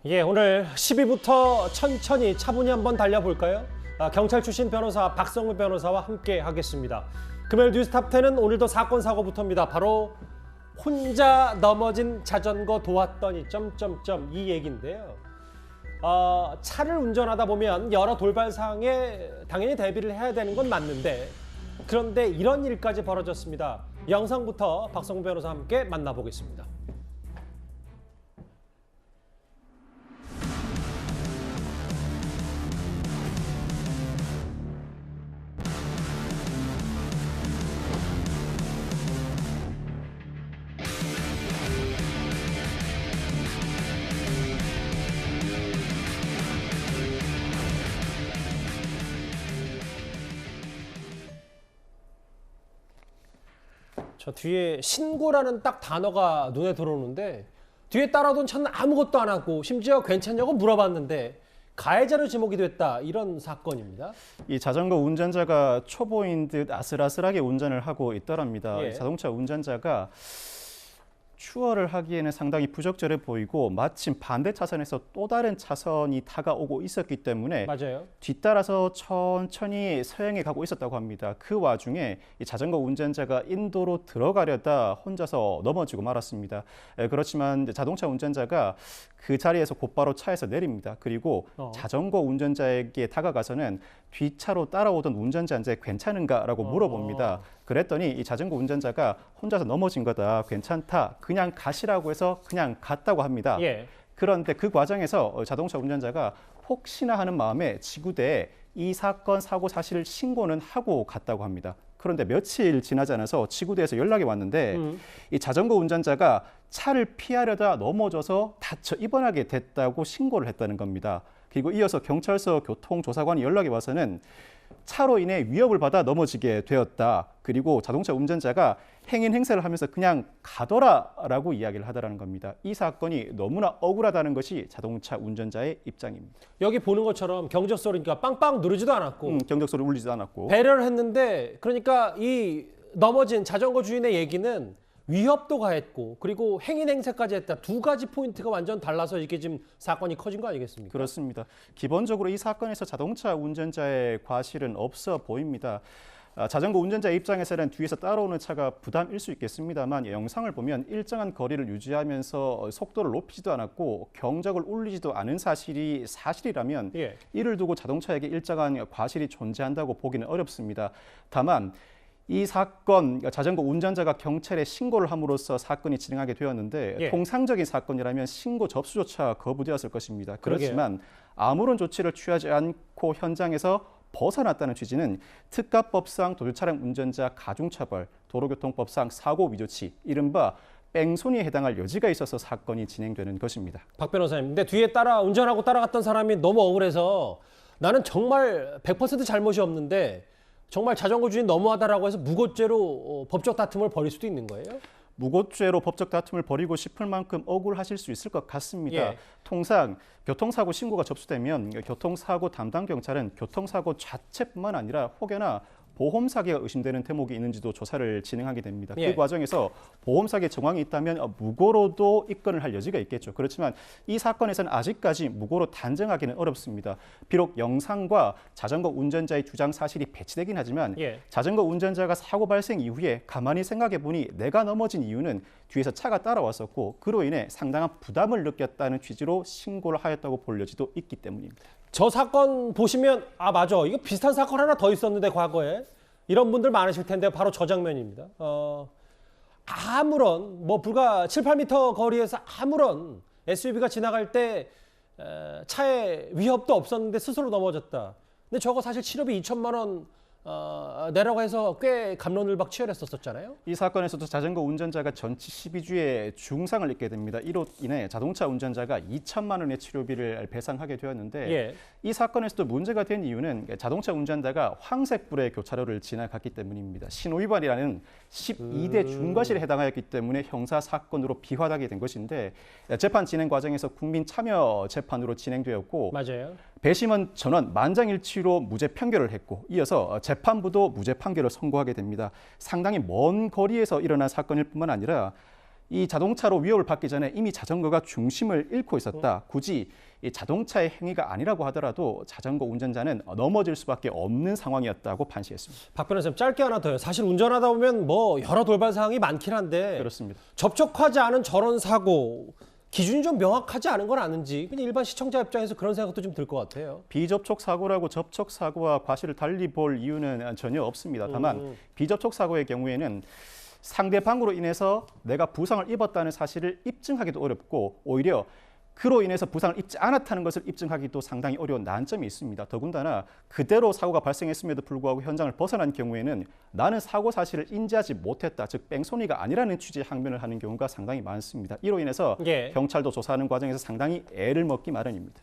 예, 오늘 10위부터 천천히 차분히 한번 달려볼까요? 경찰 출신 변호사 박성우 변호사와 함께 하겠습니다. 금요일 뉴스탑10은 오늘도 사건 사고부터입니다. 바로 혼자 넘어진 자전거 도왔더니 이 얘기인데요. 차를 운전하다 보면 여러 돌발 사항에 당연히 대비를 해야 되는 건 맞는데 그런데 이런 일까지 벌어졌습니다. 영상부터 박성우 변호사와 함께 만나보겠습니다. 저 뒤에 신고라는 딱 단어가 눈에 들어오는데 뒤에 따라오던 차는 아무것도 안 하고 심지어 괜찮냐고 물어봤는데 가해자로 지목이 됐다 이런 사건입니다. 이 자전거 운전자가 초보인 듯 아슬아슬하게 운전을 하고 있더랍니다. 예. 자동차 운전자가 추월을 하기에는 상당히 부적절해 보이고 마침 반대 차선에서 또 다른 차선이 다가오고 있었기 때문에 맞아요. 뒤따라서 천천히 서행해 가고 있었다고 합니다. 그 와중에 이 자전거 운전자가 인도로 들어가려다 혼자서 넘어지고 말았습니다. 그렇지만 자동차 운전자가 그 자리에서 곧바로 차에서 내립니다. 그리고 자전거 운전자에게 다가가서는 뒤차로 따라오던 운전자한테 괜찮은가라고 물어봅니다. 그랬더니 이 자전거 운전자가 혼자서 넘어진 거다, 괜찮다, 그냥 가시라고 해서 그냥 갔다고 합니다. 예. 그런데 그 과정에서 자동차 운전자가 혹시나 하는 마음에 지구대에 이 사건 사고 사실을 신고는 하고 갔다고 합니다. 그런데 며칠 지나지 않아서 지구대에서 연락이 왔는데 이 자전거 운전자가 차를 피하려다 넘어져서 다쳐 입원하게 됐다고 신고를 했다는 겁니다. 그리고 이어서 경찰서 교통조사관이 연락이 와서는 차로 인해 위협을 받아 넘어지게 되었다. 그리고 자동차 운전자가 행인 행세를 하면서 그냥 가더라라고 이야기를 하더라는 겁니다. 이 사건이 너무나 억울하다는 것이 자동차 운전자의 입장입니다. 여기 보는 것처럼 경적소리니까 빵빵 누르지도 않았고 경적소리 울리지도 않았고 배려를 했는데 그러니까 이 넘어진 자전거 주인의 얘기는 위협도 가했고 그리고 행인 행세까지 했다. 두 가지 포인트가 완전 달라서 이게 지금 사건이 커진 거 아니겠습니까? 그렇습니다. 기본적으로 이 사건에서 자동차 운전자의 과실은 없어 보입니다. 자전거 운전자 입장에서는 뒤에서 따라오는 차가 부담일 수 있겠습니다만 영상을 보면 일정한 거리를 유지하면서 속도를 높이지도 않았고 경적을 울리지도 않은 사실이 사실이라면 예. 이를 두고 자동차에게 일정한 과실이 존재한다고 보기는 어렵습니다. 다만 이 사건, 자전거 운전자가 경찰에 신고를 함으로써 사건이 진행하게 되었는데 예. 통상적인 사건이라면 신고 접수조차 거부되었을 것입니다. 그러게요. 그렇지만 아무런 조치를 취하지 않고 현장에서 벗어났다는 취지는 특가법상 도주차량 운전자 가중처벌, 도로교통법상 사고 위조치, 이른바 뺑소니에 해당할 여지가 있어서 사건이 진행되는 것입니다. 박 변호사님, 근데 뒤에 운전하고 따라갔던 사람이 너무 억울해서 나는 정말 100% 잘못이 없는데 정말 자전거 주인 너무하다라고 해서 무고죄로 법적 다툼을 벌일 수도 있는 거예요? 무고죄로 법적 다툼을 벌이고 싶을 만큼 억울하실 수 있을 것 같습니다. 예. 통상 교통사고 신고가 접수되면 교통사고 담당 경찰은 교통사고 자체뿐만 아니라 혹여나 보험 사기가 의심되는 대목이 있는지도 조사를 진행하게 됩니다. 예. 그 과정에서 보험 사기 정황이 있다면 무고로도 입건을 할 여지가 있겠죠. 그렇지만 이 사건에서는 아직까지 무고로 단정하기는 어렵습니다. 비록 영상과 자전거 운전자의 주장 사실이 배치되긴 하지만 예. 자전거 운전자가 사고 발생 이후에 가만히 생각해 보니 내가 넘어진 이유는 뒤에서 차가 따라왔었고 그로 인해 상당한 부담을 느꼈다는 취지로 신고를 하였다고 볼 여지도 있기 때문입니다. 저 사건 보시면 맞아, 이거 비슷한 사건 하나 더 있었는데 과거에 이런 분들 많으실 텐데 바로 저 장면입니다. 아무런 불과 7, 8m 거리에서 아무런 SUV가 지나갈 때 차에 위협도 없었는데 스스로 넘어졌다. 근데 저거 사실 치료비 2천만 원 내라고 해서 꽤 갑론을박 치열했었잖아요. 이 사건에서도 자전거 운전자가 전치 12주의 중상을 입게 됩니다. 이로 인해 자동차 운전자가 2천만 원의 치료비를 배상하게 되었는데 예. 이 사건에서도 문제가 된 이유는 자동차 운전자가 황색불의 교차로를 지나갔기 때문입니다. 신호위반이라는 12대 중과실에 해당하였기 때문에 형사사건으로 비화하게 된 것인데 재판 진행 과정에서 국민 참여 재판으로 진행되었고 맞아요. 배심원 전원 만장일치로 무죄 판결을 했고 이어서 재판부도 무죄 판결을 선고하게 됩니다. 상당히 먼 거리에서 일어난 사건일 뿐만 아니라 이 자동차로 위협을 받기 전에 이미 자전거가 중심을 잃고 있었다. 굳이 이 자동차의 행위가 아니라고 하더라도 자전거 운전자는 넘어질 수밖에 없는 상황이었다고 판시했습니다. 박 변호사님 짧게 하나 더요. 사실 운전하다 보면 뭐 여러 돌발 사항이 많긴 한데 그렇습니다. 접촉하지 않은 저런 사고 기준이 좀 명확하지 않은 건 아는지 그냥 일반 시청자 입장에서 그런 생각도 좀 들 것 같아요. 비접촉 사고라고 접촉 사고와 과실을 달리 볼 이유는 전혀 없습니다. 다만 비접촉 사고의 경우에는 상대방으로 인해서 내가 부상을 입었다는 사실을 입증하기도 어렵고 오히려 그로 인해서 부상을 입지 않았다는 것을 입증하기도 상당히 어려운 난점이 있습니다. 더군다나 그대로 사고가 발생했음에도 불구하고 현장을 벗어난 경우에는 나는 사고 사실을 인지하지 못했다, 즉 뺑소니가 아니라는 취지의 항변을 하는 경우가 상당히 많습니다. 이로 인해서 예. 경찰도 조사하는 과정에서 상당히 애를 먹기 마련입니다.